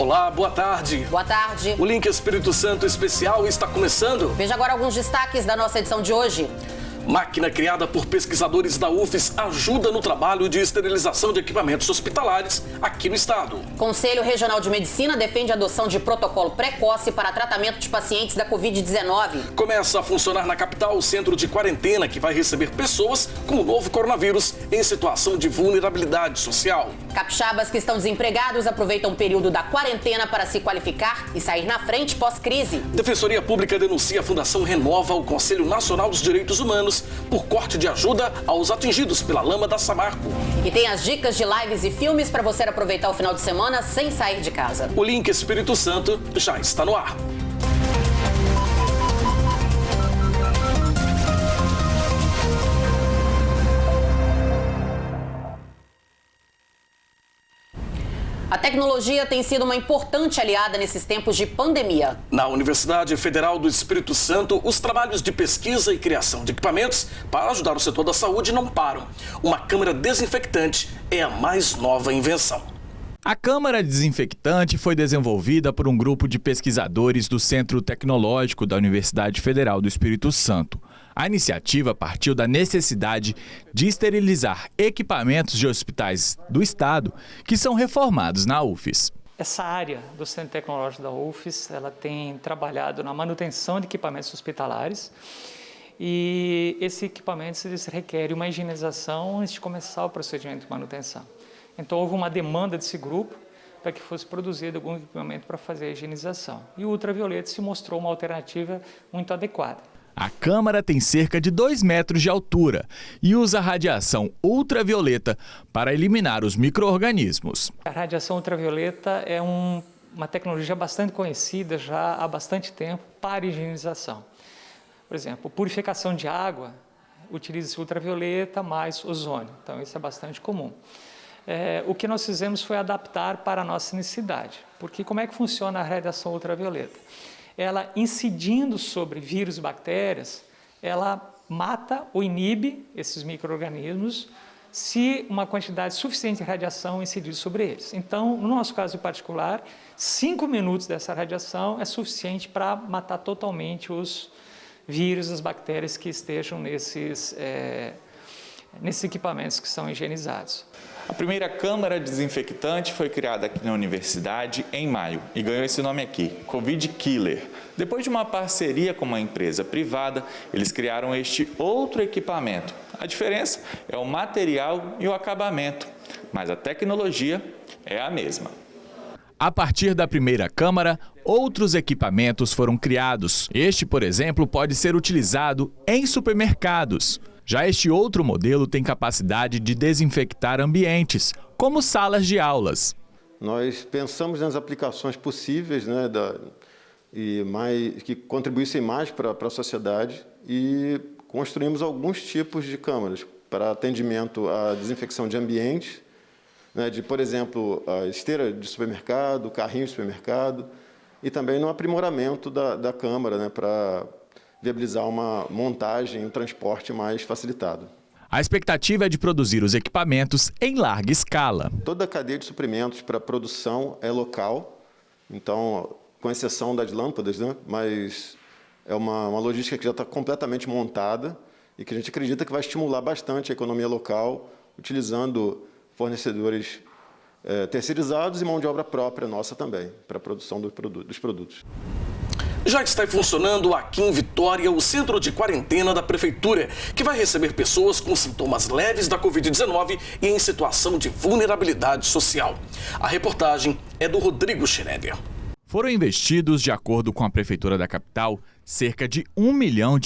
Olá, boa tarde. Boa tarde. O Link Espírito Santo Especial está começando. Veja agora alguns destaques da nossa edição de hoje. Máquina criada por pesquisadores da UFES ajuda no trabalho de esterilização de equipamentos hospitalares aqui no estado. Conselho Regional de Medicina defende a adoção de protocolo precoce para tratamento de pacientes da Covid-19. Começa a funcionar na capital o centro de quarentena que vai receber pessoas com o novo coronavírus em situação de vulnerabilidade social. Capixabas que estão desempregados aproveitam o período da quarentena para se qualificar e sair na frente pós-crise. Defensoria Pública denuncia a Fundação Renova o Conselho Nacional dos Direitos Humanos por corte de ajuda aos atingidos pela lama da Samarco. E tem as dicas de lives e filmes para você aproveitar o final de semana sem sair de casa. O Link Espírito Santo já está no ar. A tecnologia tem sido uma importante aliada nesses tempos de pandemia. Na Universidade Federal do Espírito Santo, os trabalhos de pesquisa e criação de equipamentos para ajudar o setor da saúde não param. Uma câmara desinfectante é a mais nova invenção. A câmara desinfectante foi desenvolvida por um grupo de pesquisadores do Centro Tecnológico da Universidade Federal do Espírito Santo. A iniciativa partiu da necessidade de esterilizar equipamentos de hospitais do estado que são reformados na UFES. Essa área do Centro Tecnológico da UFES, ela tem trabalhado na manutenção de equipamentos hospitalares e esses equipamentos eles requerem uma higienização antes de começar o procedimento de manutenção. Então houve uma demanda desse grupo para que fosse produzido algum equipamento para fazer a higienização. E o ultravioleta se mostrou uma alternativa muito adequada. A câmara tem cerca de 2 metros de altura e usa radiação ultravioleta para eliminar os micro-organismos. A radiação ultravioleta é uma tecnologia bastante conhecida já há bastante tempo para higienização. Por exemplo, purificação de água, utiliza-se ultravioleta mais ozônio, então isso é bastante comum. O que nós fizemos foi adaptar para a nossa necessidade, porque como é que funciona a radiação ultravioleta? Ela incidindo sobre vírus e bactérias, ela mata ou inibe esses micro-organismos se uma quantidade suficiente de radiação incidir sobre eles. Então, no nosso caso em particular, 5 minutos dessa radiação é suficiente para matar totalmente os vírus e as bactérias que estejam nesses equipamentos que são higienizados. A primeira câmara desinfectante foi criada aqui na universidade em maio e ganhou esse nome aqui, Covid Killer. Depois de uma parceria com uma empresa privada, eles criaram este outro equipamento. A diferença é o material e o acabamento, mas a tecnologia é a mesma. A partir da primeira câmara, outros equipamentos foram criados. Este, por exemplo, pode ser utilizado em supermercados. Já este outro modelo tem capacidade de desinfectar ambientes, como salas de aulas. Nós pensamos nas aplicações possíveis, né, que contribuíssem mais para a sociedade e construímos alguns tipos de câmaras para atendimento à desinfecção de ambientes, né, por exemplo, a esteira de supermercado, carrinho de supermercado e também no aprimoramento da câmara, né, para viabilizar uma montagem e um transporte mais facilitado. A expectativa é de produzir os equipamentos em larga escala. Toda a cadeia de suprimentos para produção é local, então, com exceção das lâmpadas, né? Mas é uma logística que já está completamente montada e que a gente acredita que vai estimular bastante a economia local, utilizando fornecedores terceirizados e mão de obra própria nossa também, para a produção dos produtos. Já está funcionando aqui em Vitória o centro de quarentena da Prefeitura, que vai receber pessoas com sintomas leves da Covid-19 e em situação de vulnerabilidade social. A reportagem é do Rodrigo Schneider. Foram investidos, de acordo com a Prefeitura da capital, cerca de R$1 milhão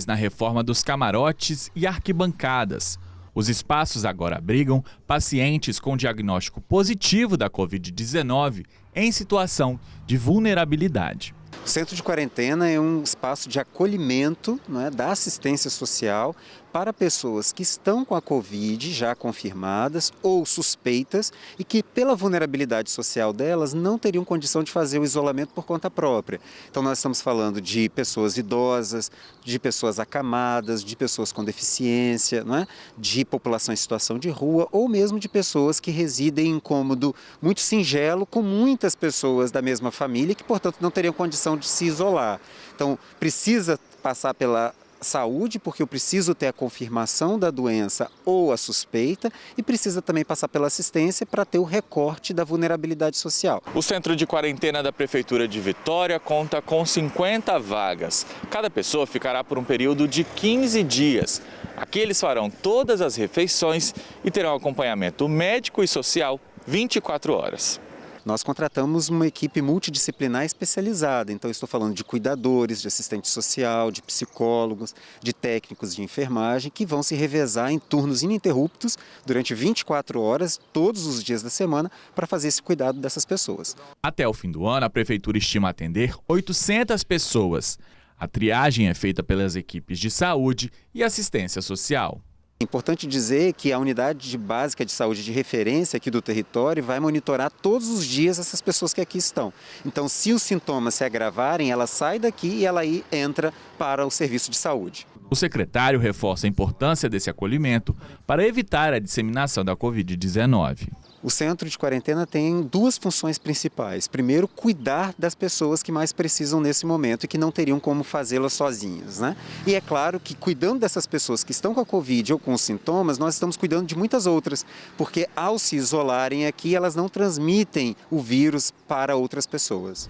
na reforma dos camarotes e arquibancadas. Os espaços agora abrigam pacientes com diagnóstico positivo da Covid-19 em situação de vulnerabilidade. O centro de quarentena é um espaço de acolhimento, né, da assistência social para pessoas que estão com a Covid já confirmadas ou suspeitas e que, pela vulnerabilidade social delas, não teriam condição de fazer o isolamento por conta própria. Então, nós estamos falando de pessoas idosas, de pessoas acamadas, de pessoas com deficiência, não é? De população em situação de rua ou mesmo de pessoas que residem em cômodo muito singelo com muitas pessoas da mesma família que, portanto, não teriam condição de se isolar. Então, precisa passar pela saúde, porque eu preciso ter a confirmação da doença ou a suspeita, e precisa também passar pela assistência para ter o recorte da vulnerabilidade social. O centro de quarentena da Prefeitura de Vitória conta com 50 vagas. Cada pessoa ficará por um período de 15 dias. Aqui eles farão todas as refeições e terão acompanhamento médico e social 24 horas. Nós contratamos uma equipe multidisciplinar especializada, então estou falando de cuidadores, de assistente social, de psicólogos, de técnicos de enfermagem, que vão se revezar em turnos ininterruptos durante 24 horas, todos os dias da semana, para fazer esse cuidado dessas pessoas. Até o fim do ano, a Prefeitura estima atender 800 pessoas. A triagem é feita pelas equipes de saúde e assistência social. É importante dizer que a unidade básica de saúde de referência aqui do território vai monitorar todos os dias essas pessoas que aqui estão. Então, se os sintomas se agravarem, ela sai daqui e ela aí entra para o serviço de saúde. O secretário reforça a importância desse acolhimento para evitar a disseminação da Covid-19. O centro de quarentena tem duas funções principais. Primeiro, cuidar das pessoas que mais precisam nesse momento e que não teriam como fazê-las sozinhas, né? E é claro que cuidando dessas pessoas que estão com a Covid ou com os sintomas, nós estamos cuidando de muitas outras, porque ao se isolarem aqui, elas não transmitem o vírus para outras pessoas.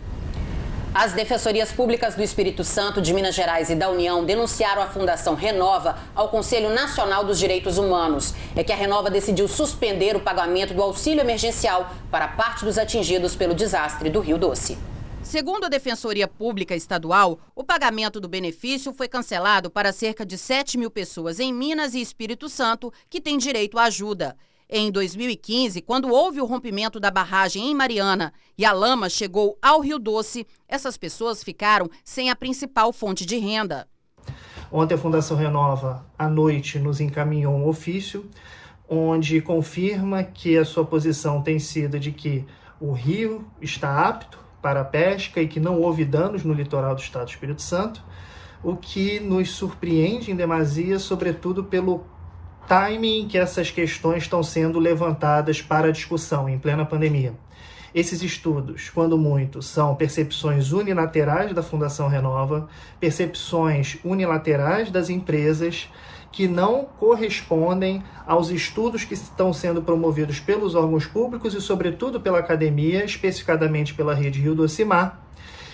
As defensorias públicas do Espírito Santo, de Minas Gerais e da União denunciaram a Fundação Renova ao Conselho Nacional dos Direitos Humanos. É que a Renova decidiu suspender o pagamento do auxílio emergencial para parte dos atingidos pelo desastre do Rio Doce. Segundo a Defensoria Pública Estadual, o pagamento do benefício foi cancelado para cerca de 7 mil pessoas em Minas e Espírito Santo que têm direito à ajuda. Em 2015, quando houve o rompimento da barragem em Mariana e a lama chegou ao Rio Doce, essas pessoas ficaram sem a principal fonte de renda. Ontem a Fundação Renova, à noite, nos encaminhou um ofício onde confirma que a sua posição tem sido de que o rio está apto para a pesca e que não houve danos no litoral do estado do Espírito Santo, o que nos surpreende em demasia, sobretudo pelo timing em que essas questões estão sendo levantadas para discussão em plena pandemia. Esses estudos, quando muito, são percepções unilaterais da Fundação Renova, percepções unilaterais das empresas que não correspondem aos estudos que estão sendo promovidos pelos órgãos públicos e, sobretudo, pela academia, especificadamente pela Rede Rio Doce Mar,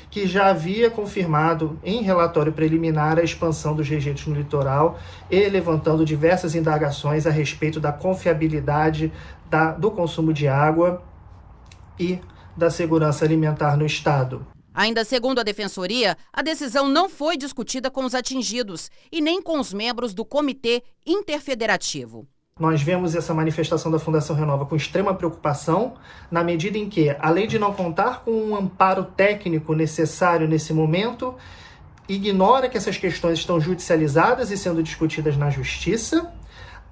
que já havia confirmado em relatório preliminar a expansão dos rejeitos no litoral e levantando diversas indagações a respeito da confiabilidade do consumo de água e da segurança alimentar no estado. Ainda segundo a Defensoria, a decisão não foi discutida com os atingidos e nem com os membros do Comitê Interfederativo. Nós vemos essa manifestação da Fundação Renova com extrema preocupação, na medida em que, além de não contar com um amparo técnico necessário nesse momento, ignora que essas questões estão judicializadas e sendo discutidas na Justiça,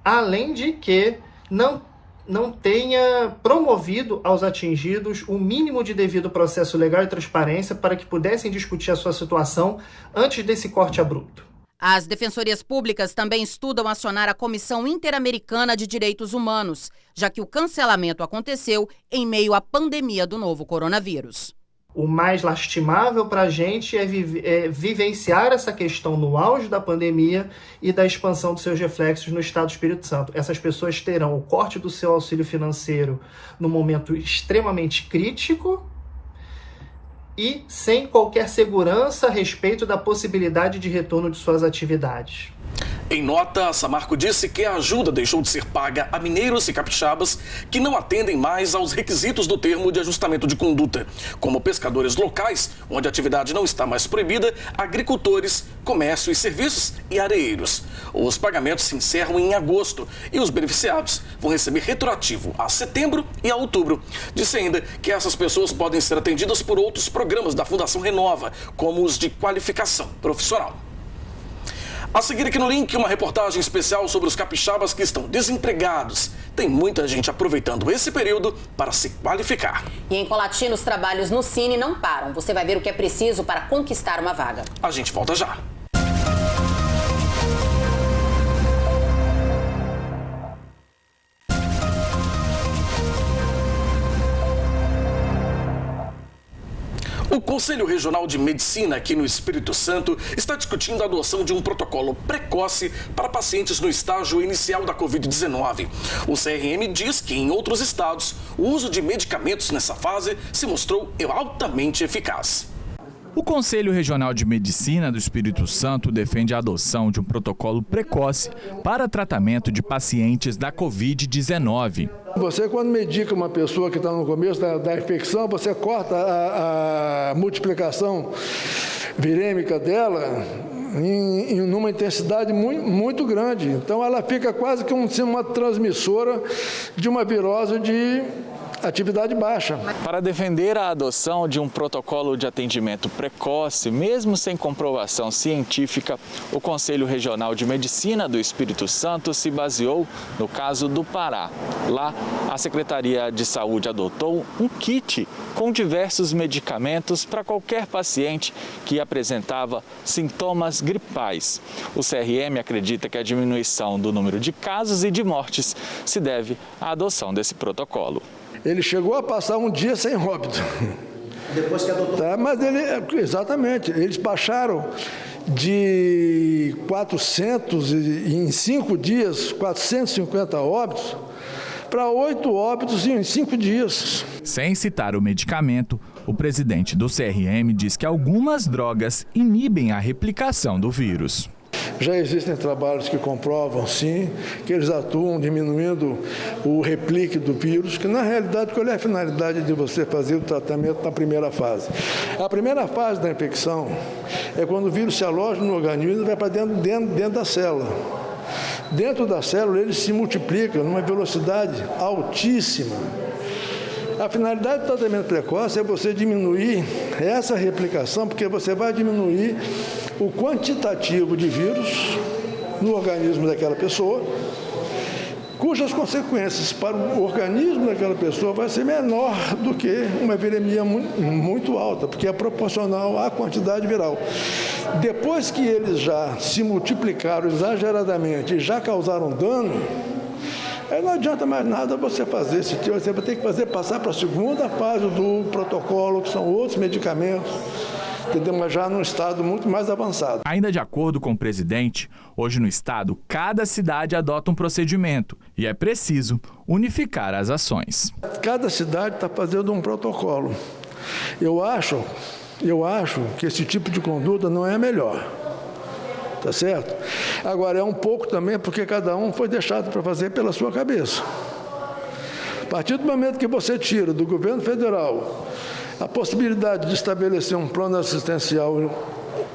além de que não tenha promovido aos atingidos o mínimo de devido processo legal e transparência para que pudessem discutir a sua situação antes desse corte abrupto. As defensorias públicas também estudam acionar a Comissão Interamericana de Direitos Humanos, já que o cancelamento aconteceu em meio à pandemia do novo coronavírus. O mais lastimável para a gente é vivenciar essa questão no auge da pandemia e da expansão dos seus reflexos no estado do Espírito Santo. Essas pessoas terão o corte do seu auxílio financeiro no momento extremamente crítico e sem qualquer segurança a respeito da possibilidade de retorno de suas atividades. Em nota, a Samarco disse que a ajuda deixou de ser paga a mineiros e capixabas que não atendem mais aos requisitos do termo de ajustamento de conduta, como pescadores locais, onde a atividade não está mais proibida, agricultores, comércio e serviços e areeiros. Os pagamentos se encerram em agosto e os beneficiados vão receber retroativo a setembro e a outubro. Disse ainda que essas pessoas podem ser atendidas por outros programas da Fundação Renova, como os de qualificação profissional. A seguir aqui no link, uma reportagem especial sobre os capixabas que estão desempregados. Tem muita gente aproveitando esse período para se qualificar. E em Colatina, os trabalhos no Cine não param. Você vai ver o que é preciso para conquistar uma vaga. A gente volta já. O Conselho Regional de Medicina aqui no Espírito Santo está discutindo a adoção de um protocolo precoce para pacientes no estágio inicial da Covid-19. O CRM diz que em outros estados, o uso de medicamentos nessa fase se mostrou altamente eficaz. O Conselho Regional de Medicina do Espírito Santo defende a adoção de um protocolo precoce para tratamento de pacientes da Covid-19. Você, quando medica uma pessoa que está no começo da infecção, você corta a multiplicação virêmica dela numa intensidade muito grande. Então, ela fica quase como uma transmissora de uma virose de atividade baixa. Para defender a adoção de um protocolo de atendimento precoce, mesmo sem comprovação científica, o Conselho Regional de Medicina do Espírito Santo se baseou no caso do Pará. Lá, a Secretaria de Saúde adotou um kit com diversos medicamentos para qualquer paciente que apresentava sintomas gripais. O CRM acredita que a diminuição do número de casos e de mortes se deve à adoção desse protocolo. Ele chegou a passar um dia sem óbito. Depois que adotou? Tá, mas exatamente, eles baixaram de 400 em 5 dias, 450 óbitos, para 8 óbitos em 5 dias. Sem citar o medicamento, o presidente do CRM diz que algumas drogas inibem a replicação do vírus. Já existem trabalhos que comprovam, sim, que eles atuam diminuindo o replique do vírus, que na realidade, qual é a finalidade de você fazer o tratamento na primeira fase? A primeira fase da infecção é quando o vírus se aloja no organismo e vai para dentro da célula. Dentro da célula ele se multiplica numa velocidade altíssima. A finalidade do tratamento precoce é você diminuir essa replicação, porque você vai diminuir o quantitativo de vírus no organismo daquela pessoa, cujas consequências para o organismo daquela pessoa vai ser menor do que uma viremia muito alta, porque é proporcional à quantidade viral. Depois que eles já se multiplicaram exageradamente e já causaram dano, aí não adianta mais nada você fazer esse tipo, você vai ter que passar para a segunda fase do protocolo, que são outros medicamentos, entendeu? Mas já num estado muito mais avançado. Ainda de acordo com o presidente, hoje no estado, cada cidade adota um procedimento e é preciso unificar as ações. Cada cidade está fazendo um protocolo. Eu acho que esse tipo de conduta não é a melhor. Tá certo? Agora, é um pouco também porque cada um foi deixado para fazer pela sua cabeça. A partir do momento que você tira do governo federal a possibilidade de estabelecer um plano assistencial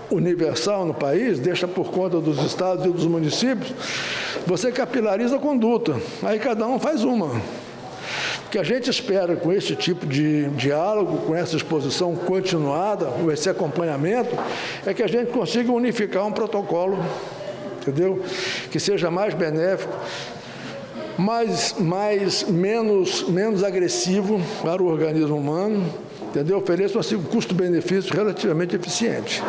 universal no país, deixa por conta dos estados e dos municípios, você capilariza a conduta. Aí cada um faz uma. O que a gente espera com esse tipo de diálogo, com essa exposição continuada, com esse acompanhamento, é que a gente consiga unificar um protocolo, entendeu? Que seja mais benéfico, menos agressivo para o organismo humano, entendeu? Ofereça um custo-benefício relativamente eficiente.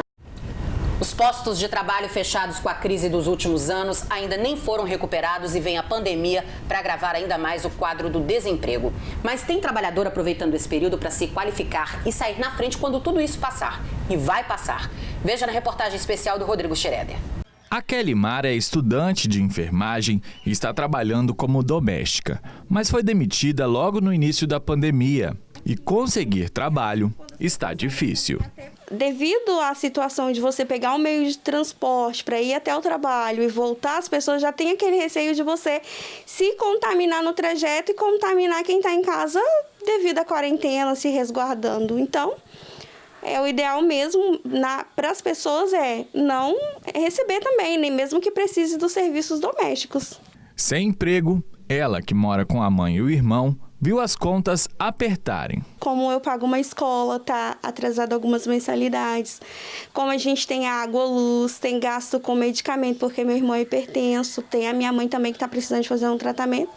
Os postos de trabalho fechados com a crise dos últimos anos ainda nem foram recuperados e vem a pandemia para agravar ainda mais o quadro do desemprego. Mas tem trabalhador aproveitando esse período para se qualificar e sair na frente quando tudo isso passar. E vai passar. Veja na reportagem especial do Rodrigo Schroeder. A Kelly Mar é estudante de enfermagem e está trabalhando como doméstica, mas foi demitida logo no início da pandemia. E conseguir trabalho está difícil. Devido à situação de você pegar um meio de transporte para ir até o trabalho e voltar, as pessoas já têm aquele receio de você se contaminar no trajeto e contaminar quem está em casa devido à quarentena, se resguardando. Então, o ideal mesmo para as pessoas é não receber também, nem mesmo que precise dos serviços domésticos. Sem emprego, ela, que mora com a mãe e o irmão, viu as contas apertarem. Como eu pago uma escola, tá atrasado algumas mensalidades. Como a gente tem água, luz, tem gasto com medicamento, porque meu irmão é hipertenso, tem a minha mãe também que está precisando de fazer um tratamento.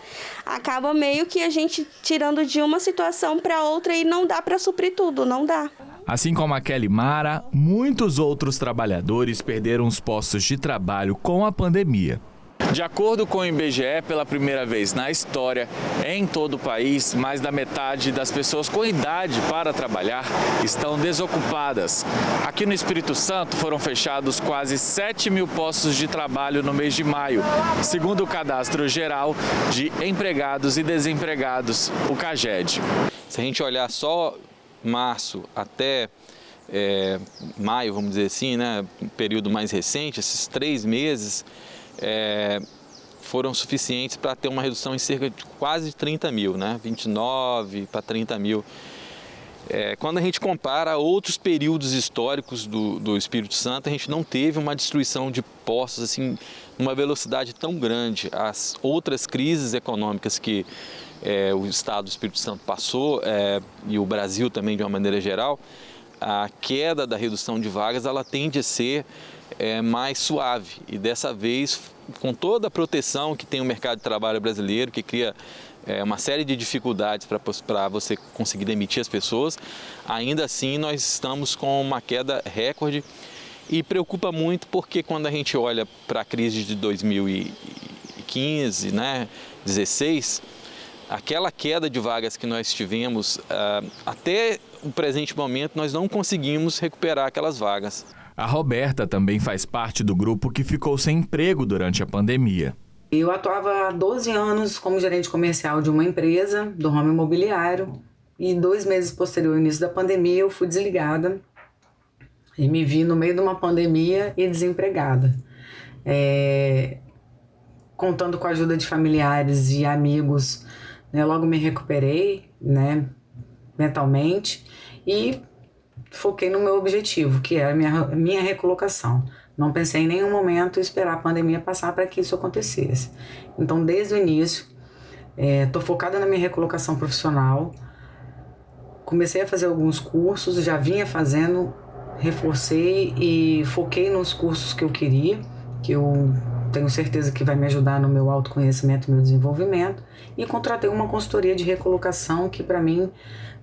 Acaba meio que a gente tirando de uma situação para outra e não dá para suprir tudo, não dá. Assim como a Kelly Mara, muitos outros trabalhadores perderam os postos de trabalho com a pandemia. De acordo com o IBGE, pela primeira vez na história, em todo o país, mais da metade das pessoas com idade para trabalhar estão desocupadas. Aqui no Espírito Santo foram fechados quase 7 mil postos de trabalho no mês de maio, segundo o Cadastro Geral de Empregados e Desempregados, o CAGED. Se a gente olhar só março até maio, vamos dizer assim, né, um período mais recente, esses 3 meses, foram suficientes para ter uma redução em cerca de quase 30 mil, né? 29 para 30 mil. Quando a gente compara outros períodos históricos do Espírito Santo, a gente não teve uma destruição de postos assim, numa velocidade tão grande. As outras crises econômicas que o Estado do Espírito Santo passou, e o Brasil também de uma maneira geral, a queda da redução de vagas ela tende a ser mais suave. E dessa vez, com toda a proteção que tem o mercado de trabalho brasileiro, que cria uma série de dificuldades para você conseguir demitir as pessoas, ainda assim nós estamos com uma queda recorde e preocupa muito porque quando a gente olha para a crise de 2015, né, 16, aquela queda de vagas que nós tivemos, até o presente momento nós não conseguimos recuperar aquelas vagas. A Roberta também faz parte do grupo que ficou sem emprego durante a pandemia. Eu atuava há 12 anos como gerente comercial de uma empresa do ramo imobiliário e 2 meses posterior ao início da pandemia eu fui desligada e me vi no meio de uma pandemia e desempregada. Contando com a ajuda de familiares e amigos, né, logo me recuperei, né, mentalmente e foquei no meu objetivo, que é a minha recolocação. Não pensei em nenhum momento esperar a pandemia passar para que isso acontecesse. Então, desde o início, estou focada na minha recolocação profissional. Comecei a fazer alguns cursos, já vinha fazendo, reforcei e foquei nos cursos que eu queria, que eu tenho certeza que vai me ajudar no meu autoconhecimento e meu desenvolvimento. E contratei uma consultoria de recolocação que, para mim,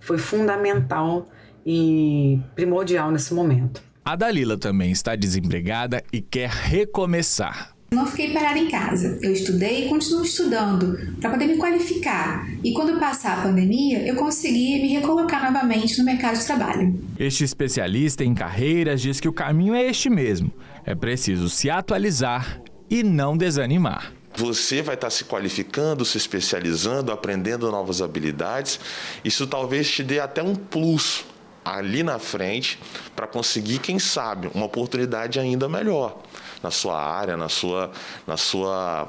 foi fundamental e primordial nesse momento. A Dalila também está desempregada e quer recomeçar. Não fiquei parada em casa. Eu estudei e continuo estudando para poder me qualificar. E quando passar a pandemia, eu consegui me recolocar novamente no mercado de trabalho. Este especialista em carreiras diz que o caminho é este mesmo. É preciso se atualizar e não desanimar. Você vai estar se qualificando, se especializando, aprendendo novas habilidades. Isso talvez te dê até um plus ali na frente para conseguir, quem sabe, uma oportunidade ainda melhor na sua área, na sua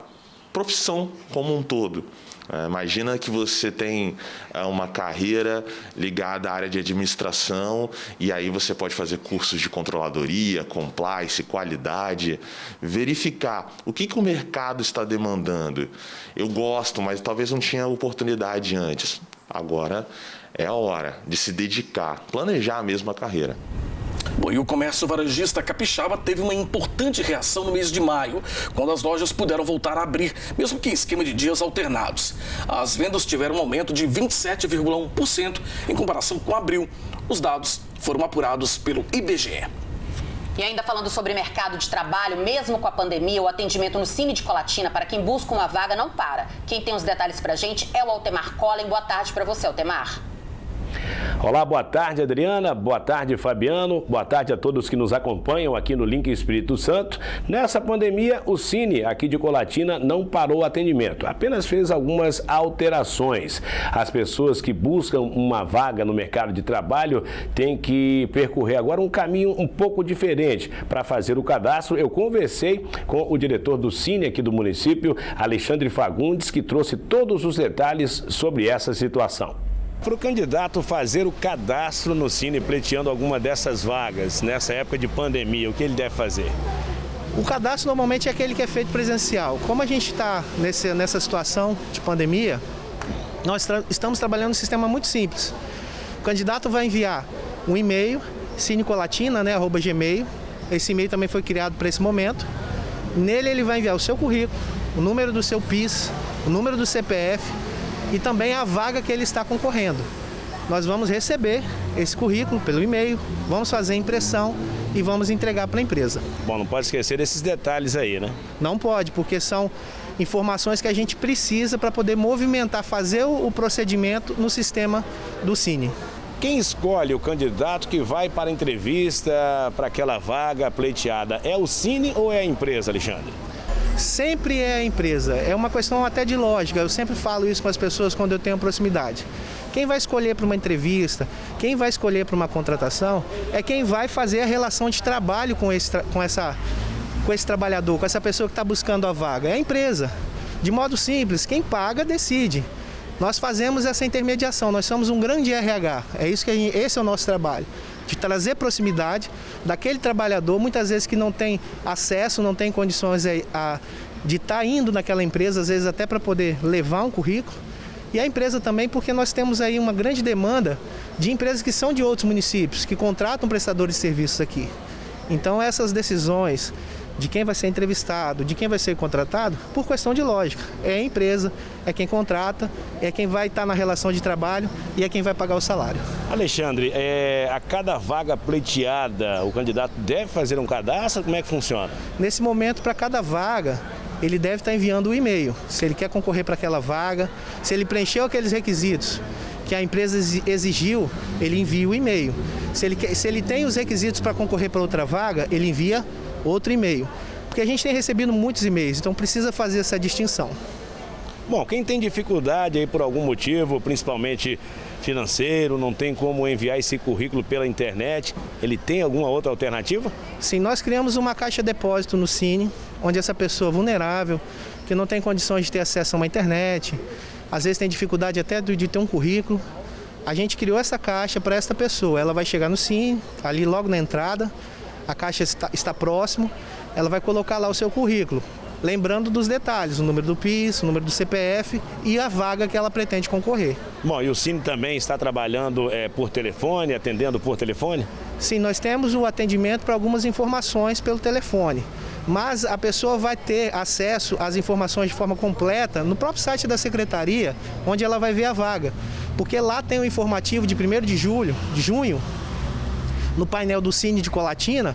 profissão como um todo. Imagina que você tem uma carreira ligada à área de administração e aí você pode fazer cursos de controladoria, compliance, qualidade, verificar o que o mercado está demandando. Eu gosto, mas talvez não tinha oportunidade antes. Agora é a hora de se dedicar, planejar mesmo a carreira. Bom, e o comércio varejista capixaba teve uma importante reação no mês de maio, quando as lojas puderam voltar a abrir, mesmo que em esquema de dias alternados. As vendas tiveram um aumento de 27,1% em comparação com abril. Os dados foram apurados pelo IBGE. E ainda falando sobre mercado de trabalho, mesmo com a pandemia, o atendimento no Cine de Colatina para quem busca uma vaga não para. Quem tem os detalhes pra gente é o Altemar Collen. Boa tarde para você, Altemar. Olá, boa tarde, Adriana, boa tarde, Fabiano, boa tarde a todos que nos acompanham aqui no Link Espírito Santo. Nessa pandemia, o Cine aqui de Colatina não parou o atendimento, apenas fez algumas alterações. As pessoas que buscam uma vaga no mercado de trabalho têm que percorrer agora um caminho um pouco diferente para fazer o cadastro. Eu conversei com o diretor do Cine aqui do município, Alexandre Fagundes, que trouxe todos os detalhes sobre essa situação. Para o candidato fazer o cadastro no Cine, pleiteando alguma dessas vagas nessa época de pandemia, o que ele deve fazer? O cadastro normalmente é aquele que é feito presencial. Como a gente está nessa situação de pandemia, Nós estamos trabalhando um sistema muito simples. O candidato vai enviar um e-mail, cinecolatina, né, @gmail. Esse e-mail também foi criado para esse momento. Nele ele vai enviar o seu currículo, o número do seu PIS, o número do CPF e também a vaga que ele está concorrendo. Nós vamos receber esse currículo pelo e-mail, vamos fazer a impressão e vamos entregar para a empresa. Bom, não pode esquecer desses detalhes aí, né? Não pode, porque são informações que a gente precisa para poder movimentar, fazer o procedimento no sistema do Cine. Quem escolhe o candidato que vai para a entrevista, para aquela vaga pleiteada, é o Cine ou é a empresa, Alexandre? Sempre é a empresa. É uma questão até de lógica. Eu sempre falo isso com as pessoas quando eu tenho proximidade. Quem vai escolher para uma entrevista, quem vai escolher para uma contratação, é quem vai fazer a relação de trabalho com esse trabalhador, com essa pessoa que está buscando a vaga. É a empresa. De modo simples, quem paga decide. Nós fazemos essa intermediação, nós somos um grande RH, esse é o nosso trabalho, de trazer proximidade daquele trabalhador, muitas vezes que não tem acesso, não tem condições de estar indo naquela empresa, às vezes até para poder levar um currículo, e a empresa também porque nós temos aí uma grande demanda de empresas que são de outros municípios, que contratam prestadores de serviços aqui. Então essas decisões de quem vai ser entrevistado, de quem vai ser contratado, por questão de lógica. É a empresa, é quem contrata, é quem vai estar na relação de trabalho e é quem vai pagar o salário. Alexandre, a cada vaga pleiteada, o candidato deve fazer um cadastro? Como é que funciona? Nesse momento, para cada vaga, ele deve estar enviando o e-mail. Se ele quer concorrer para aquela vaga, se ele preencheu aqueles requisitos que a empresa exigiu, ele envia o e-mail. Se ele tem os requisitos para concorrer para outra vaga, ele envia outro e-mail, porque a gente tem recebido muitos e-mails, então precisa fazer essa distinção. Bom, quem tem dificuldade aí por algum motivo, principalmente financeiro, não tem como enviar esse currículo pela internet, ele tem alguma outra alternativa? Sim, nós criamos uma caixa depósito no Cine, onde essa pessoa vulnerável, que não tem condições de ter acesso a uma internet, às vezes tem dificuldade até de ter um currículo, a gente criou essa caixa para essa pessoa, ela vai chegar no Cine, ali logo na entrada, a caixa está próximo, ela vai colocar lá o seu currículo, lembrando dos detalhes, o número do PIS, o número do CPF e a vaga que ela pretende concorrer. Bom, e o Cine também está trabalhando por telefone, atendendo por telefone? Sim, nós temos o atendimento para algumas informações pelo telefone, mas a pessoa vai ter acesso às informações de forma completa no próprio site da Secretaria, onde ela vai ver a vaga, porque lá tem o informativo de 1º de junho, no painel do Cine de Colatina,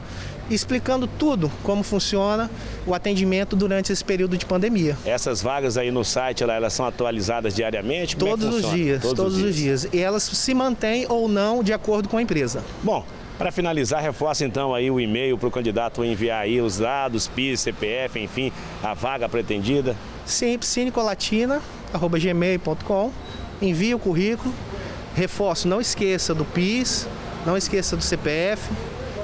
explicando tudo, como funciona o atendimento durante esse período de pandemia. Essas vagas aí no site, elas são atualizadas diariamente? Todos os dias, todos os dias. E elas se mantêm ou não de acordo com a empresa. Bom, para finalizar, reforça então aí o e-mail para o candidato enviar aí os dados, PIS, CPF, enfim, a vaga pretendida. Sim, cinecolatina@gmail.com, envia o currículo, reforço, não esqueça do PIS, não esqueça do CPF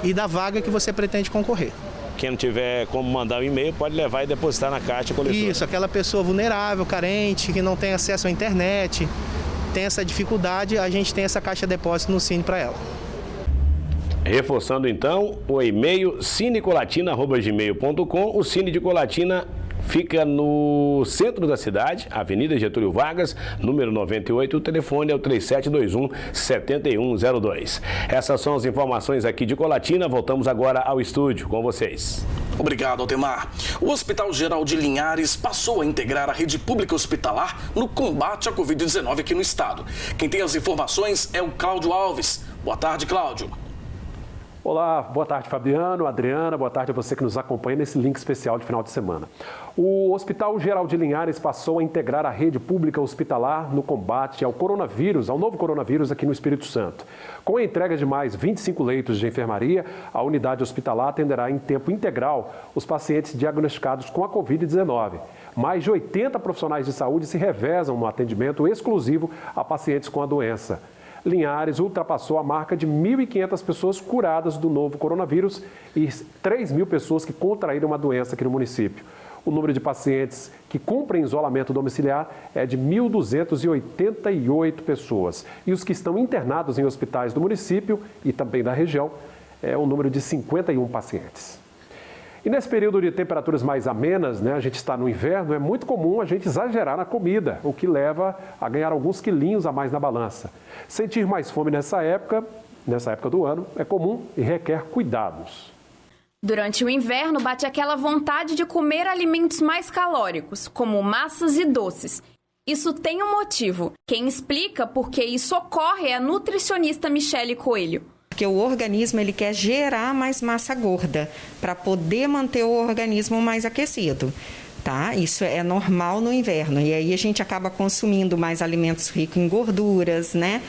e da vaga que você pretende concorrer. Quem não tiver como mandar o e-mail pode levar e depositar na caixa coletora. Isso, aquela pessoa vulnerável, carente, que não tem acesso à internet, tem essa dificuldade, a gente tem essa caixa de depósito no Cine para ela. Reforçando então o e-mail cinecolatina@gmail.com. O Cine de Colatina fica no centro da cidade, Avenida Getúlio Vargas, número 98. O telefone é o 3721-7102. Essas são as informações aqui de Colatina. Voltamos agora ao estúdio com vocês. Obrigado, Altemar. O Hospital Geral de Linhares passou a integrar a rede pública hospitalar no combate à Covid-19 aqui no estado. Quem tem as informações é o Cláudio Alves. Boa tarde, Cláudio. Olá, boa tarde, Fabiano, Adriana, boa tarde a você que nos acompanha nesse link especial de final de semana. O Hospital Geral de Linhares passou a integrar a rede pública hospitalar no combate ao coronavírus, ao novo coronavírus aqui no Espírito Santo. Com a entrega de mais 25 leitos de enfermaria, a unidade hospitalar atenderá em tempo integral os pacientes diagnosticados com a Covid-19. Mais de 80 profissionais de saúde se revezam no atendimento exclusivo a pacientes com a doença. Linhares ultrapassou a marca de 1.500 pessoas curadas do novo coronavírus e 3.000 pessoas que contraíram a doença aqui no município. O número de pacientes que cumprem isolamento domiciliar é de 1.288 pessoas. E os que estão internados em hospitais do município e também da região é o número de 51 pacientes. E nesse período de temperaturas mais amenas, né, a gente está no inverno, é muito comum a gente exagerar na comida, o que leva a ganhar alguns quilinhos a mais na balança. Sentir mais fome nessa época do ano, é comum e requer cuidados. Durante o inverno, bate aquela vontade de comer alimentos mais calóricos, como massas e doces. Isso tem um motivo. Quem explica por que isso ocorre é a nutricionista Michele Coelho. Porque o organismo ele quer gerar mais massa gorda para poder manter o organismo mais aquecido. Tá? Isso é normal no inverno. E aí a gente acaba consumindo mais alimentos ricos em gorduras, né?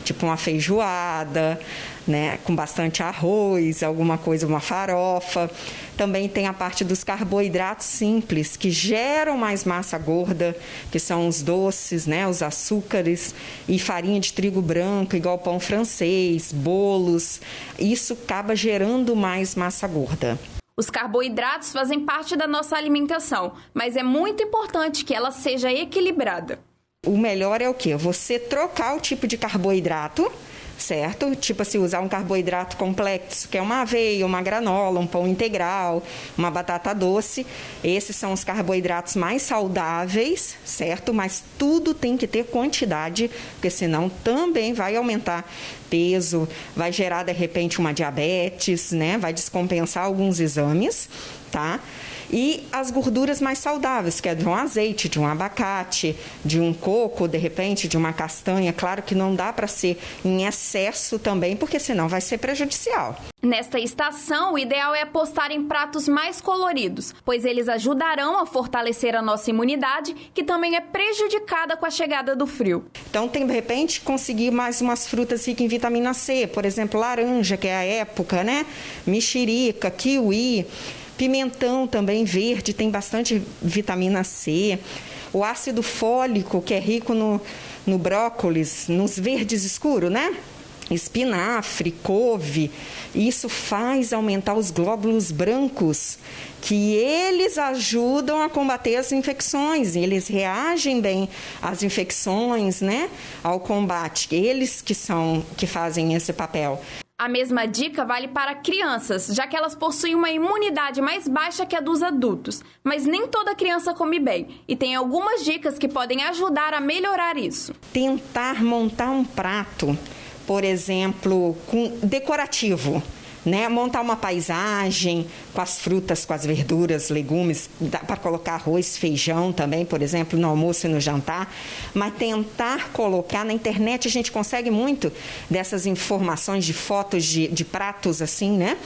Tipo uma feijoada, né? Com bastante arroz, alguma coisa, uma farofa. Também tem a parte dos carboidratos simples, que geram mais massa gorda, que são os doces, né? Os açúcares e farinha de trigo branco, igual pão francês, bolos. Isso acaba gerando mais massa gorda. Os carboidratos fazem parte da nossa alimentação, mas é muito importante que ela seja equilibrada. O melhor é o quê? Você trocar o tipo de carboidrato, certo? Tipo assim, usar um carboidrato complexo, que é uma aveia, uma granola, um pão integral, uma batata doce. Esses são os carboidratos mais saudáveis, certo? Mas tudo tem que ter quantidade, porque senão também vai aumentar peso, vai gerar de repente uma diabetes, né? Vai descompensar alguns exames, tá? E as gorduras mais saudáveis, que é de um azeite, de um abacate, de um coco, de repente, de uma castanha. Claro que não dá para ser em excesso também, porque senão vai ser prejudicial. Nesta estação, o ideal é apostar em pratos mais coloridos, pois eles ajudarão a fortalecer a nossa imunidade, que também é prejudicada com a chegada do frio. Então, tem, de repente, conseguir mais umas frutas ricas em vitamina C, por exemplo, laranja, que é a época, né? Mexerica, kiwi. Pimentão também verde, tem bastante vitamina C. O ácido fólico, que é rico no brócolis, nos verdes escuros, né? Espinafre, couve. Isso faz aumentar os glóbulos brancos, que eles ajudam a combater as infecções. Eles reagem bem às infecções, né? Ao combate. Eles que fazem esse papel. A mesma dica vale para crianças, já que elas possuem uma imunidade mais baixa que a dos adultos. Mas nem toda criança come bem, e tem algumas dicas que podem ajudar a melhorar isso. Tentar montar um prato, por exemplo, decorativo, né? Montar uma paisagem com as frutas, com as verduras, legumes, dá para colocar arroz, feijão também, por exemplo, no almoço e no jantar, mas tentar colocar na internet, a gente consegue muito dessas informações de fotos de pratos assim, né?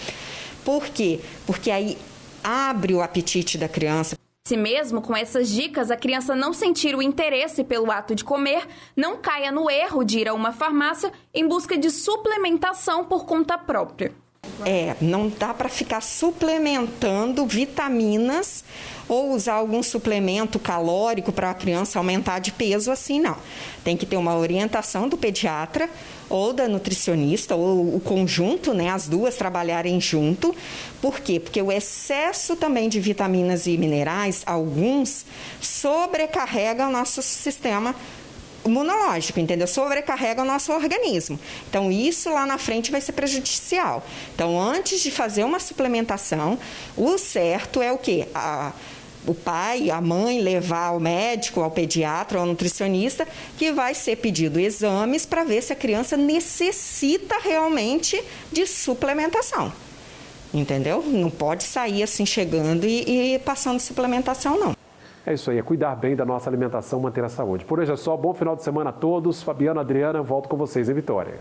Por quê? Porque aí abre o apetite da criança. Se mesmo com essas dicas a criança não sentir o interesse pelo ato de comer, não caia no erro de ir a uma farmácia em busca de suplementação por conta própria. Não dá para ficar suplementando vitaminas ou usar algum suplemento calórico para a criança aumentar de peso assim, não. Tem que ter uma orientação do pediatra ou da nutricionista, ou o conjunto, né, as duas trabalharem junto. Por quê? Porque o excesso também de vitaminas e minerais, alguns, sobrecarrega o nosso sistema imunológico, entendeu? Sobrecarrega o nosso organismo. Então, isso lá na frente vai ser prejudicial. Então, antes de fazer uma suplementação, o certo é o quê? O pai, a mãe levar ao médico, ao pediatra, ao nutricionista, que vai ser pedido exames para ver se a criança necessita realmente de suplementação. Entendeu? Não pode sair assim chegando e passando suplementação, não. É isso aí, é cuidar bem da nossa alimentação, manter a saúde. Por hoje é só, bom final de semana a todos. Fabiano, Adriana, volto com vocês em Vitória.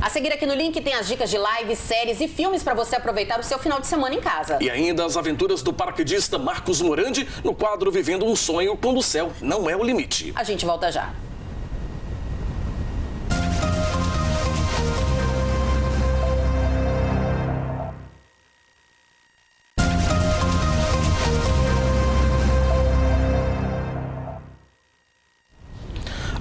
A seguir aqui no link tem as dicas de lives, séries e filmes para você aproveitar o seu final de semana em casa. E ainda as aventuras do paraquedista Marcos Morandi no quadro Vivendo um Sonho quando o céu não é o limite. A gente volta já.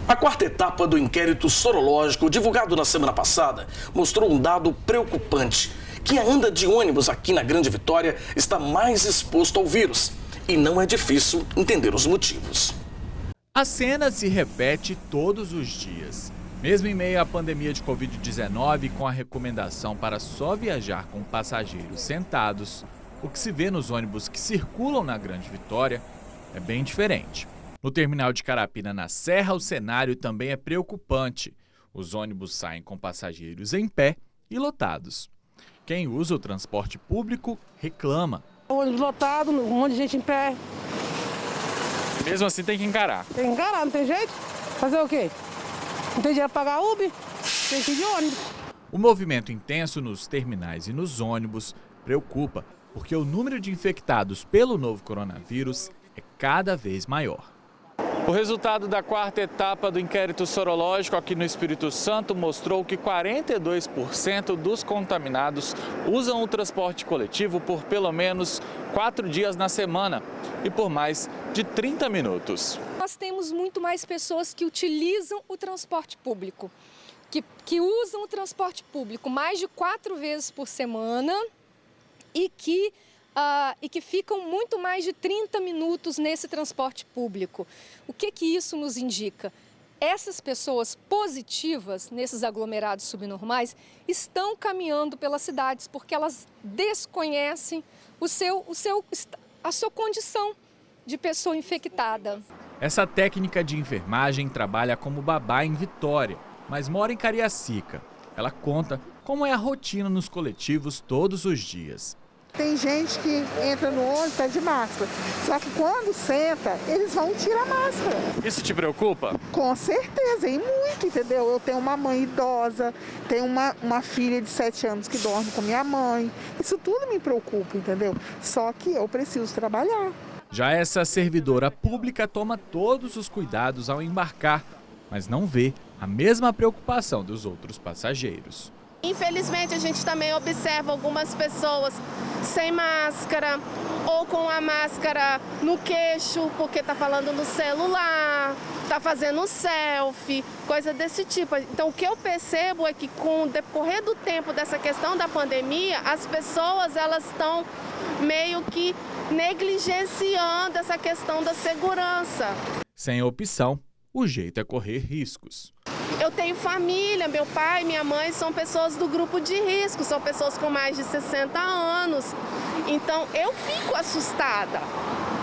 A quarta etapa do inquérito sorológico divulgado na semana passada mostrou um dado preocupante. Quem anda de ônibus aqui na Grande Vitória está mais exposto ao vírus. E não é difícil entender os motivos. A cena se repete todos os dias. Mesmo em meio à pandemia de Covid-19, com a recomendação para só viajar com passageiros sentados, o que se vê nos ônibus que circulam na Grande Vitória é bem diferente. No terminal de Carapina, na Serra, o cenário também é preocupante. Os ônibus saem com passageiros em pé e lotados. Quem usa o transporte público reclama. Ônibus lotado, um monte de gente em pé. Mesmo assim tem que encarar. Tem que encarar, não tem jeito? Fazer o quê? Não tem dinheiro para pagar Uber? Tem que ir de ônibus. O movimento intenso nos terminais e nos ônibus preocupa, porque o número de infectados pelo novo coronavírus é cada vez maior. O resultado da 4ª etapa do inquérito sorológico aqui no Espírito Santo mostrou que 42% dos contaminados usam o transporte coletivo por pelo menos 4 dias na semana e por mais de 30 minutos. Nós temos muito mais pessoas que utilizam o transporte público, que usam o transporte público mais de 4 vezes por semana e que ficam muito mais de 30 minutos nesse transporte público. O que isso nos indica? Essas pessoas positivas nesses aglomerados subnormais estão caminhando pelas cidades porque elas desconhecem a sua condição de pessoa infectada. Essa técnica de enfermagem trabalha como babá em Vitória, mas mora em Cariacica. Ela conta como é a rotina nos coletivos todos os dias. Tem gente que entra no ônibus, está de máscara. Só que quando senta, eles vão tirar a máscara. Isso te preocupa? Com certeza, e muito, entendeu? Eu tenho uma mãe idosa, tenho uma filha de 7 anos que dorme com minha mãe. Isso tudo me preocupa, entendeu? Só que eu preciso trabalhar. Já essa servidora pública toma todos os cuidados ao embarcar, mas não vê a mesma preocupação dos outros passageiros. Infelizmente, a gente também observa algumas pessoas sem máscara ou com a máscara no queixo, porque está falando no celular, está fazendo selfie, coisa desse tipo. Então, o que eu percebo é que com o decorrer do tempo dessa questão da pandemia, as pessoas elas estão meio que negligenciando essa questão da segurança. Sem opção, o jeito é correr riscos. Eu tenho família, meu pai e minha mãe são pessoas do grupo de risco, são pessoas com mais de 60 anos. Então, eu fico assustada,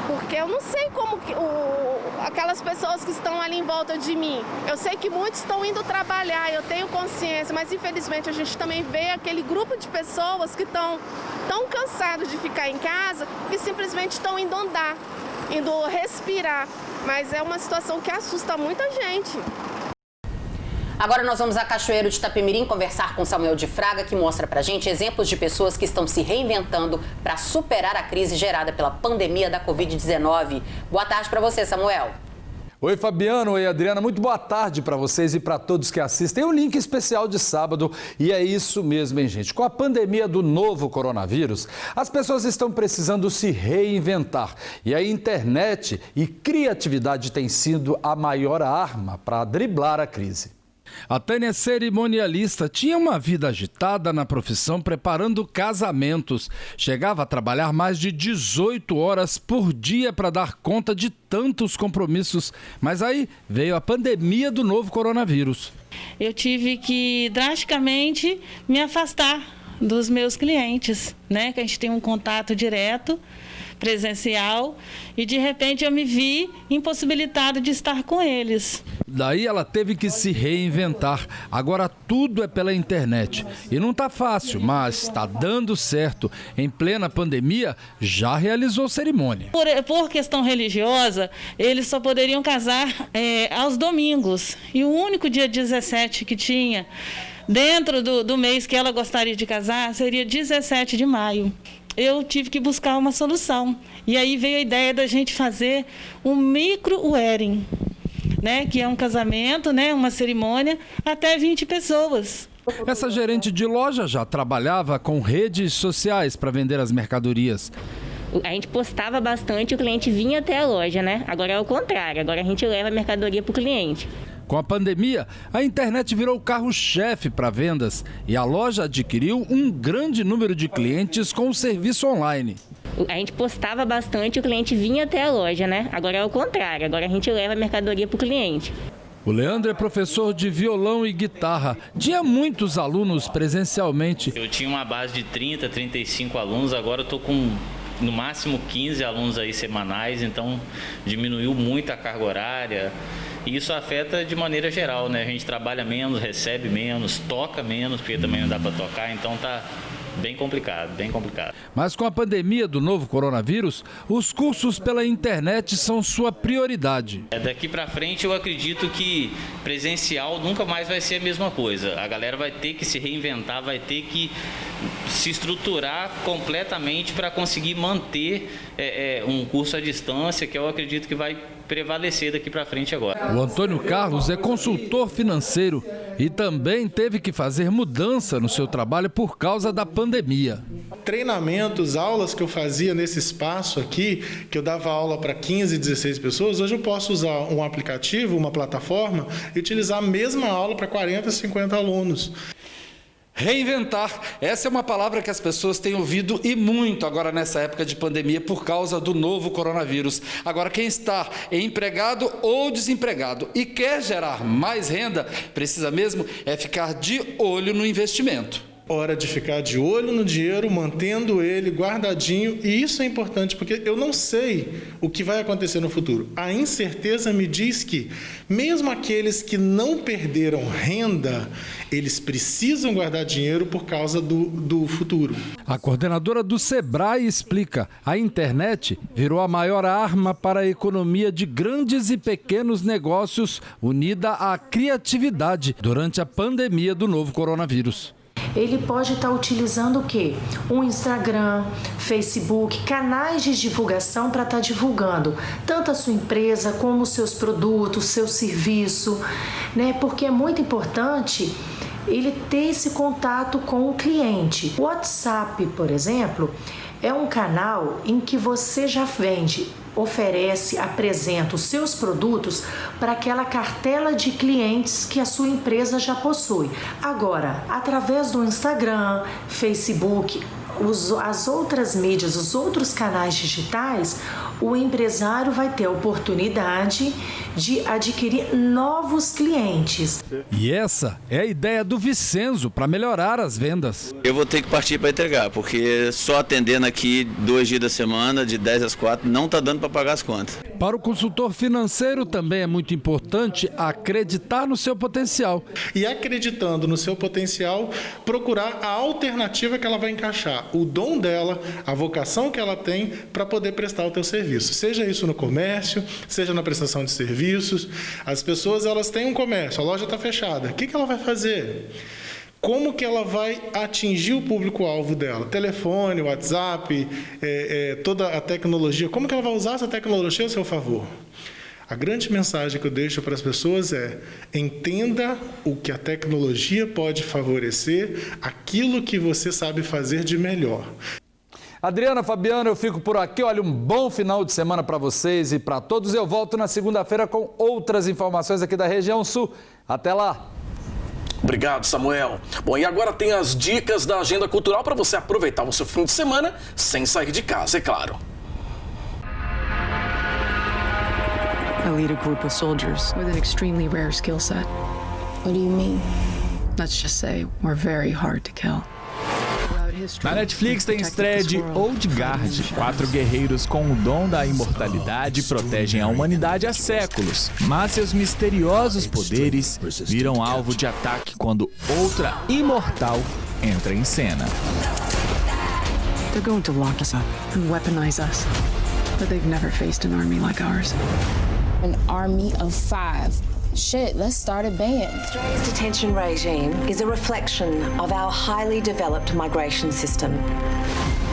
porque eu não sei como aquelas pessoas que estão ali em volta de mim. Eu sei que muitos estão indo trabalhar, eu tenho consciência, mas infelizmente a gente também vê aquele grupo de pessoas que estão tão cansados de ficar em casa que simplesmente estão indo andar, indo respirar. Mas é uma situação que assusta muita gente. Agora nós vamos a Cachoeiro de Itapemirim conversar com Samuel de Fraga, que mostra pra gente exemplos de pessoas que estão se reinventando para superar a crise gerada pela pandemia da Covid-19. Boa tarde para você, Samuel. Oi, Fabiano. Oi, Adriana. Muito boa tarde para vocês e para todos que assistem. O link especial de sábado. E é isso mesmo, hein, gente? Com a pandemia do novo coronavírus, as pessoas estão precisando se reinventar. E a internet e criatividade têm sido a maior arma para driblar a crise. A Tânia cerimonialista tinha uma vida agitada na profissão preparando casamentos. Chegava a trabalhar mais de 18 horas por dia para dar conta de tantos compromissos. Mas aí veio a pandemia do novo coronavírus. Eu tive que drasticamente me afastar dos meus clientes, né? Que a gente tem um contato direto, presencial, e de repente eu me vi impossibilitada de estar com eles. Daí ela teve que se reinventar. Agora tudo é pela internet. E não tá fácil, mas está dando certo. Em plena pandemia, já realizou cerimônia. Por questão religiosa, eles só poderiam casar aos domingos. E o único dia 17 que tinha dentro do mês que ela gostaria de casar seria 17 de maio. Eu tive que buscar uma solução. E aí veio a ideia da gente fazer um micro-wedding, né? Que é um casamento, né? Uma cerimônia, até 20 pessoas. Essa gerente de loja já trabalhava com redes sociais para vender as mercadorias. A gente postava bastante, o cliente vinha até a loja, né? Agora é o contrário, agora a gente leva a mercadoria para o cliente. Com a pandemia, a internet virou o carro-chefe para vendas e a loja adquiriu um grande número de clientes com o serviço online. A gente postava bastante, o cliente vinha até a loja, né? Agora é o contrário, agora a gente leva a mercadoria para o cliente. O Leandro é professor de violão e guitarra. Tinha muitos alunos presencialmente. Eu tinha uma base de 30, 35 alunos, agora eu estou com no máximo 15 alunos aí semanais, então diminuiu muito a carga horária. E isso afeta de maneira geral, né? A gente trabalha menos, recebe menos, toca menos, porque também não dá para tocar, então tá bem complicado, bem complicado. Mas com a pandemia do novo coronavírus, os cursos pela internet são sua prioridade. Daqui para frente eu acredito que presencial nunca mais vai ser a mesma coisa. A galera vai ter que se reinventar, vai ter que se estruturar completamente para conseguir manter um curso à distância, que eu acredito que vai prevalecer daqui para frente agora. O Antônio Carlos é consultor financeiro e também teve que fazer mudança no seu trabalho por causa da pandemia. Treinamentos, aulas que eu fazia nesse espaço aqui, que eu dava aula para 15, 16 pessoas, hoje eu posso usar um aplicativo, uma plataforma e utilizar a mesma aula para 40, 50 alunos. Reinventar, essa é uma palavra que as pessoas têm ouvido e muito agora nessa época de pandemia por causa do novo coronavírus. Agora, quem está empregado ou desempregado e quer gerar mais renda, precisa mesmo ficar de olho no investimento. Hora de ficar de olho no dinheiro, mantendo ele guardadinho, e isso é importante porque eu não sei o que vai acontecer no futuro. A incerteza me diz que, mesmo aqueles que não perderam renda, eles precisam guardar dinheiro por causa do futuro. A coordenadora do Sebrae explica: a internet virou a maior arma para a economia de grandes e pequenos negócios, unida à criatividade durante a pandemia do novo coronavírus. Ele pode estar utilizando o quê? Um Instagram, Facebook, canais de divulgação para estar divulgando tanto a sua empresa como os seus produtos, seu serviço, né? Porque é muito importante ele ter esse contato com o cliente. O WhatsApp, por exemplo, é um canal em que você já vende, oferece, apresenta os seus produtos para aquela cartela de clientes que a sua empresa já possui. Agora, através do Instagram, Facebook, as outras mídias, os outros canais digitais, o empresário vai ter a oportunidade de adquirir novos clientes. E essa é a ideia do Vicenzo para melhorar as vendas. Eu vou ter que partir para entregar, porque só atendendo aqui 2 dias da semana, de 10 às 4, não está dando para pagar as contas. Para o consultor financeiro também é muito importante acreditar no seu potencial. E acreditando no seu potencial, procurar a alternativa que ela vai encaixar, o dom dela, a vocação que ela tem para poder prestar o teu serviço. Seja isso no comércio, seja na prestação de serviços. As pessoas, elas têm um comércio, a loja está fechada. O que ela vai fazer? Como que ela vai atingir o público-alvo dela? Telefone, WhatsApp, toda a tecnologia. Como que ela vai usar essa tecnologia a seu favor? A grande mensagem que eu deixo para as pessoas é: entenda o que a tecnologia pode favorecer, aquilo que você sabe fazer de melhor. Adriana, Fabiano, eu fico por aqui. Olha, um bom final de semana para vocês e para todos. Eu volto na segunda-feira com outras informações aqui da região sul. Até lá! Obrigado, Samuel. Bom, e agora tem as dicas da agenda cultural para você aproveitar o seu fim de semana sem sair de casa, é claro. I lead a group of soldiers with an extremely rare skill set. What do you mean? Let's just say we're very hard to kill. Na Netflix tem estreia de Old Guard. 4 guerreiros com o dom da imortalidade protegem a humanidade há séculos, mas seus misteriosos poderes viram alvo de ataque quando outra imortal entra em cena. They're going to lock us up and weaponize us, but they've never faced an army like ours. An army of 5. Shit, let's start a band. Australia's detention regime is a reflection of our highly developed migration system,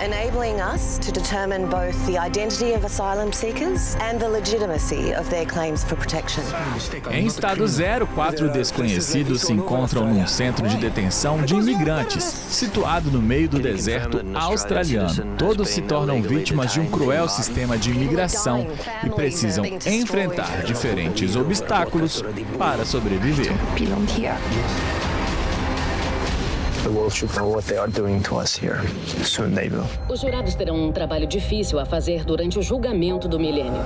enabling us to determine both the identity of asylum seekers and the legitimacy of their claims for protection. Em estado zero, 4 desconhecidos se encontram num centro de detenção de imigrantes, situado no meio do deserto australiano. Todos se tornam vítimas de um cruel sistema de imigração e precisam enfrentar diferentes obstáculos para sobreviver. The world should know what they are doing to us here. Soon they will. Os jurados terão um trabalho difícil a fazer durante o julgamento do milênio.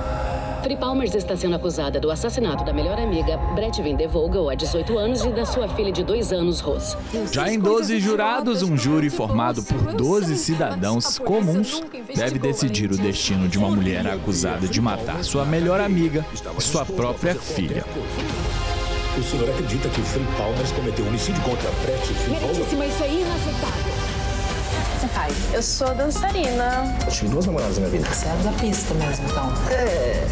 Free Palmers está sendo acusada do assassinato da melhor amiga, Brett Vindevogel, há 18 anos, e da sua filha de 2 anos, Rose. Já em 12 jurados, um júri formado por 12 cidadãos comuns deve decidir o destino de uma mulher acusada de matar sua melhor amiga e sua própria filha. O senhor acredita que o Free Palmers cometeu homicídio contra Brett Vindevogel? Meritíssima, isso é inaceitável. Você faz? Eu sou dançarina. Eu tive 2 namoradas na minha vida. Você é da pista mesmo, então.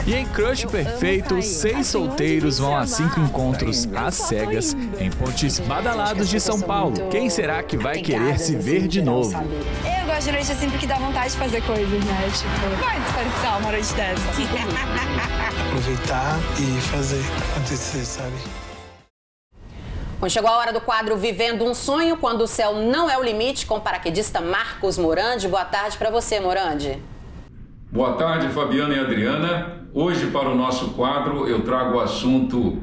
E em Crush Perfeito, 6 solteiros vão a 5 encontros às cegas em pontes badalados de São Paulo. Quem será que vai querer se ver de novo? Eu gosto de noite sempre que dá vontade de fazer coisas, né? Tipo, vai desperdiçar uma noite dessa. Aproveitar e fazer acontecer, sabe? Bom, chegou a hora do quadro Vivendo um Sonho, quando o céu não é o limite, com o paraquedista Marcos Morandi. Boa tarde para você, Morandi. Boa tarde, Fabiana e Adriana. Hoje, para o nosso quadro, eu trago o assunto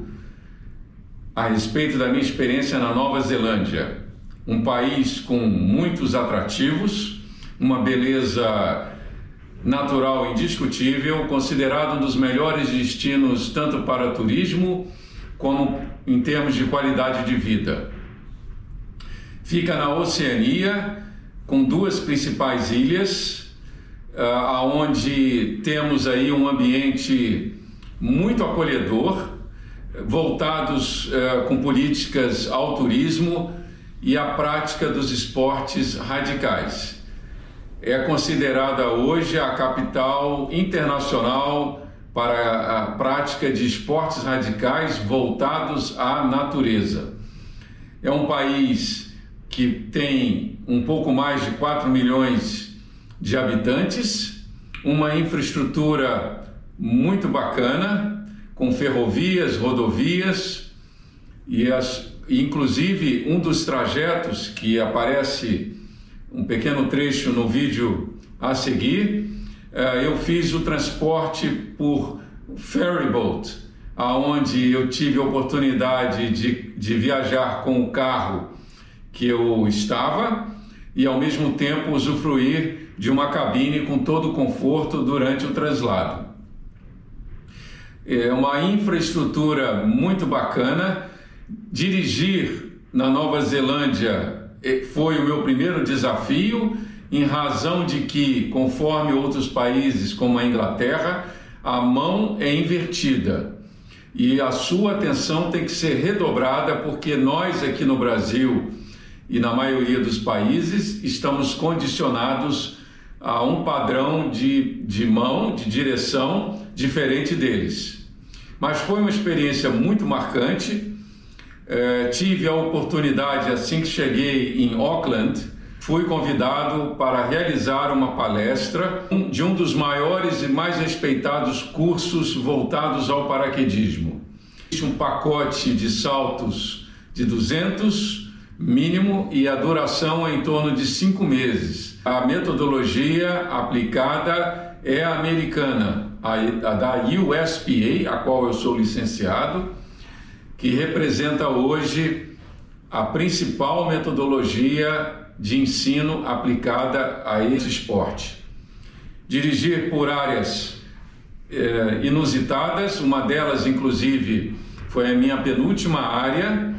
a respeito da minha experiência na Nova Zelândia. Um país com muitos atrativos, uma beleza natural indiscutível, considerado um dos melhores destinos tanto para turismo como em termos de qualidade de vida. Fica na Oceania, com 2 principais ilhas, onde temos aí um ambiente muito acolhedor, voltados com políticas ao turismo e à prática dos esportes radicais. É considerada hoje a capital internacional para a prática de esportes radicais voltados à natureza. É um país que tem um pouco mais de 4 milhões de habitantes, uma infraestrutura muito bacana, com ferrovias, rodovias, e inclusive um dos trajetos que aparece um pequeno trecho no vídeo a seguir, eu fiz o transporte por ferryboat, onde eu tive a oportunidade de viajar com o carro que eu estava e ao mesmo tempo usufruir de uma cabine com todo o conforto durante o traslado. É uma infraestrutura muito bacana. Dirigir na Nova Zelândia foi o meu primeiro desafio, em razão de que, conforme outros países como a Inglaterra, a mão é invertida e a sua atenção tem que ser redobrada, porque nós aqui no Brasil e na maioria dos países estamos condicionados a um padrão de mão, de direção diferente deles. Mas foi uma experiência muito marcante. Tive a oportunidade, assim que cheguei em Auckland, fui convidado para realizar uma palestra de um dos maiores e mais respeitados cursos voltados ao paraquedismo. Existe um pacote de saltos de 200 mínimo e a duração é em torno de 5 meses. A metodologia aplicada é a americana, a da USPA, a qual eu sou licenciado, que representa hoje a principal metodologia de ensino aplicada a esse esporte. Dirigir por áreas inusitadas, uma delas inclusive foi a minha penúltima área,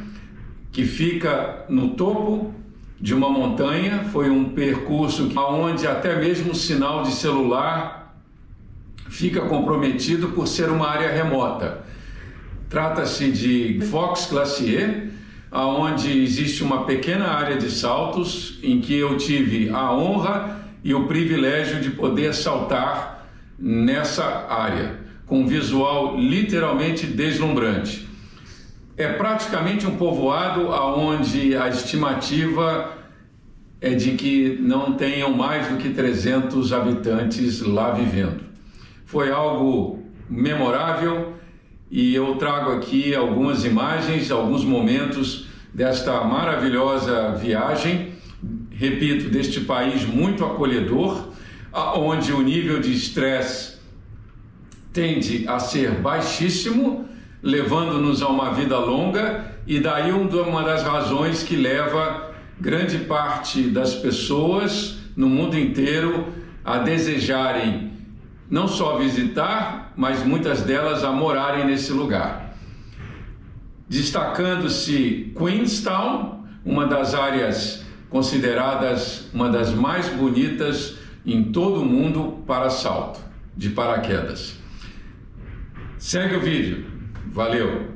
que fica no topo de uma montanha. Foi um percurso onde até mesmo o sinal de celular fica comprometido por ser uma área remota. Trata-se de Fox Glacier, onde existe uma pequena área de saltos em que eu tive a honra e o privilégio de poder saltar nessa área, com um visual literalmente deslumbrante. É praticamente um povoado onde a estimativa é de que não tenham mais do que 300 habitantes lá vivendo. Foi algo memorável e eu trago aqui algumas imagens, alguns momentos desta maravilhosa viagem, repito, deste país muito acolhedor, onde o nível de estresse tende a ser baixíssimo, levando-nos a uma vida longa, e daí uma das razões que leva grande parte das pessoas no mundo inteiro a desejarem não só visitar, mas muitas delas a morarem nesse lugar. Destacando-se Queenstown, uma das áreas consideradas uma das mais bonitas em todo o mundo para salto de paraquedas. Segue o vídeo. Valeu!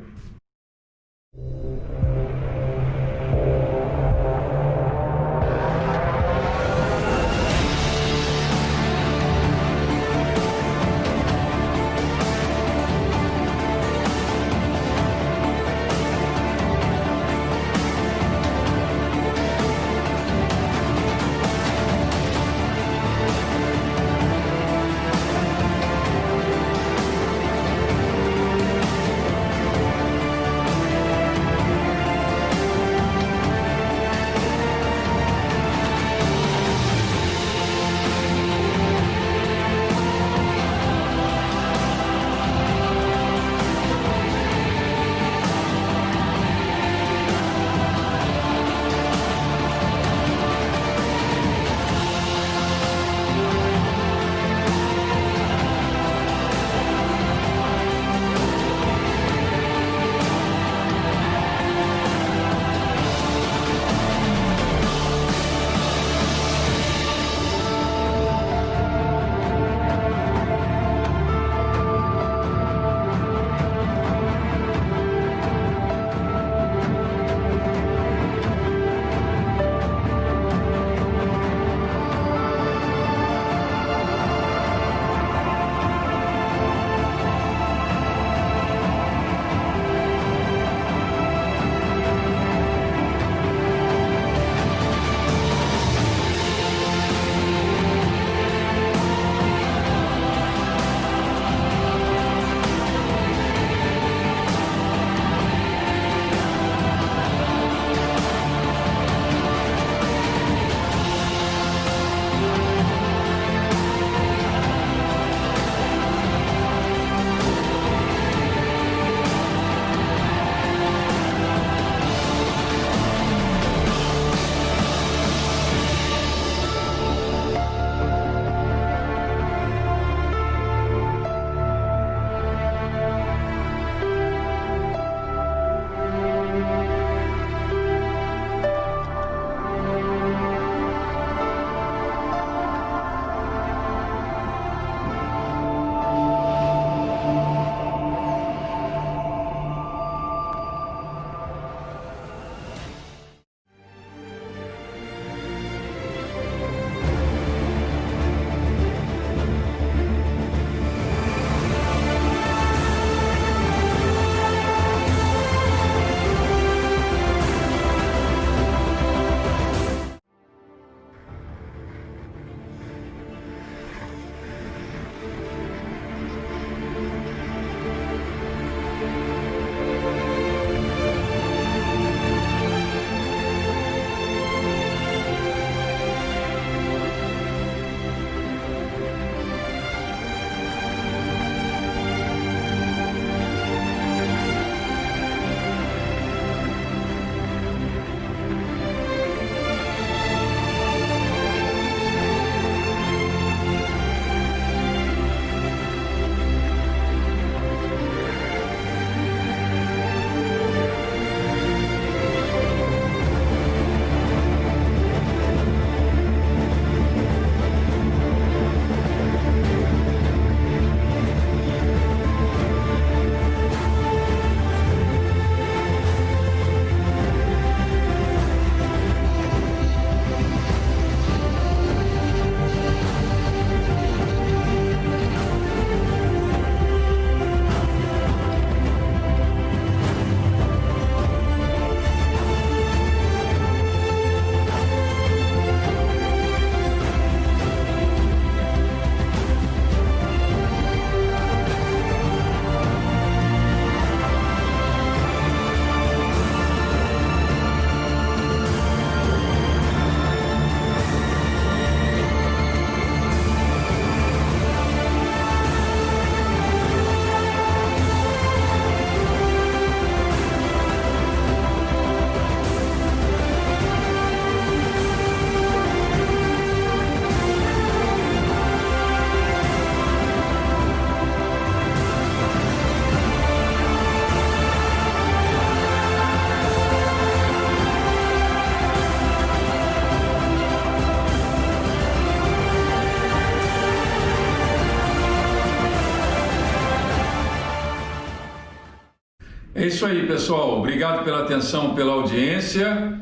isso aí, pessoal. Obrigado pela atenção, pela audiência.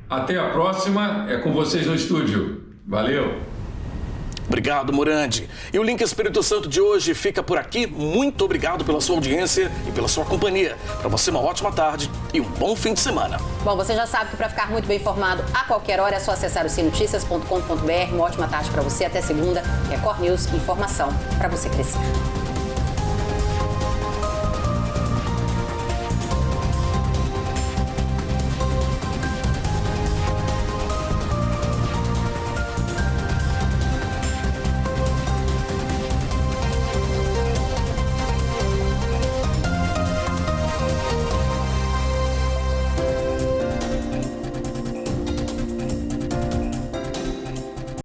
Até a próxima. É com vocês no estúdio. Valeu. Obrigado, Morandi. E o Link Espírito Santo de hoje fica por aqui. Muito obrigado pela sua audiência e pela sua companhia. Para você, uma ótima tarde e um bom fim de semana. Bom, você já sabe que para ficar muito bem informado a qualquer hora é só acessar o cnoticias.com.br. Uma ótima tarde para você. Até segunda. Record News, informação para você crescer.